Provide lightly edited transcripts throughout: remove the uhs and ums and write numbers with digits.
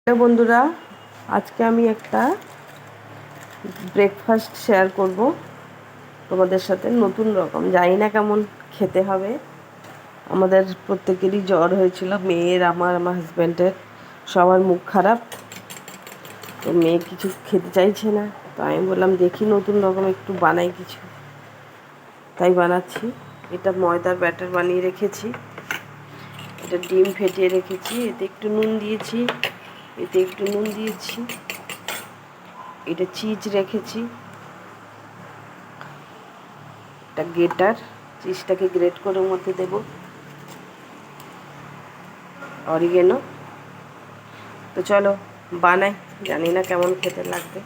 Hello বন্ধুরা, আজকে আমি একটা ব্রেকফাস্ট শেয়ার করব তোমাদের সাথে। নতুন রকম, জানি না কেমন খেতে হবে। আমাদের প্রত্যেকেরই জ্বর হয়েছিল, মেয়ের, আমার হাজব্যান্ডের, সবার মুখ খারাপ। তো মেয়ে কিছু খেতে চাইছে না, তো আমি বললাম দেখি নতুন রকম একটু বানাই কিছু, তাই বানাচ্ছি। এটা ময়দার ব্যাটার বানিয়ে রেখেছি, এটা ডিম ফেটিয়ে রেখেছি, এতে একটু নুন দিয়েছি, এতে একটু নুন দিয়েছি, এটা চিজ রেখেছি, একটা গ্রেটার, চিজটাকে গ্রেট করে ওর মধ্যে দেবো, অরিগেনো। তো চলো বানাই, জানি না কেমন খেতে লাগবে।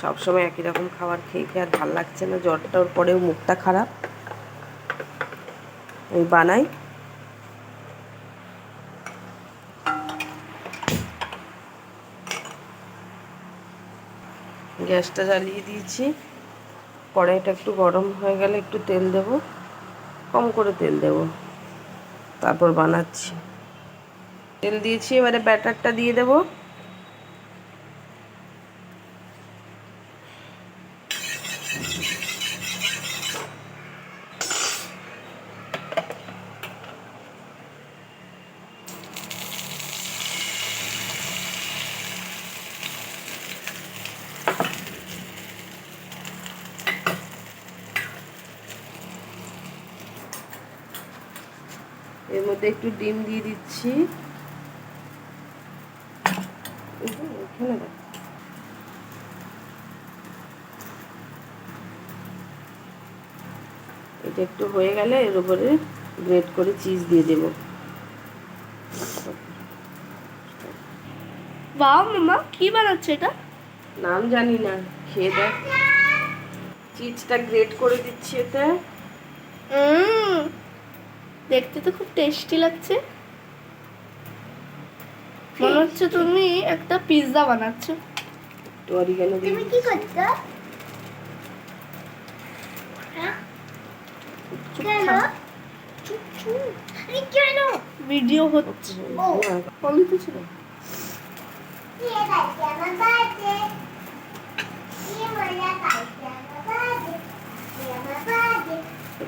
সবসময় একই রকম খাবার খেয়ে খেয়ে আর ভাল লাগছে না, জ্বরটার পরেও মুখটা খারাপ। আমি বানাই। গ্যাসটা জ্বালিয়ে দিয়েছি, কড়াইটা একটু গরম হয়ে গেলে একটু তেল দেব, কম করে তেল দেব, তারপর বানাচ্ছি। তেল দিয়েছি, এবারে ব্যাটারটা দিয়ে দেব। এর মধ্যে একটু ডিম দিয়ে দিচ্ছি, এটা একটু হয়ে গেলে এর উপরে গ্রেট করে চিজ দিয়ে দেব। বাহ মামা, কি বানাচ্ছে এটা? নাম জানি না, খেয়ে দেখ। চিজটা গ্রেট করে দিচ্ছি এতে। দেখতে তো খুব টেস্টি লাগছে। মনে হচ্ছে তুমি একটা পিৎজা বানাচ্ছো। একটু অরিগানো দিয়ে। তুমি কি করছো? কেন? কেন ভিডিও হচ্ছে? বলি কিছু না।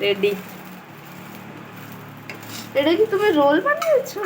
রেডি। এটা কি তুমি রোল বানিয়েছো?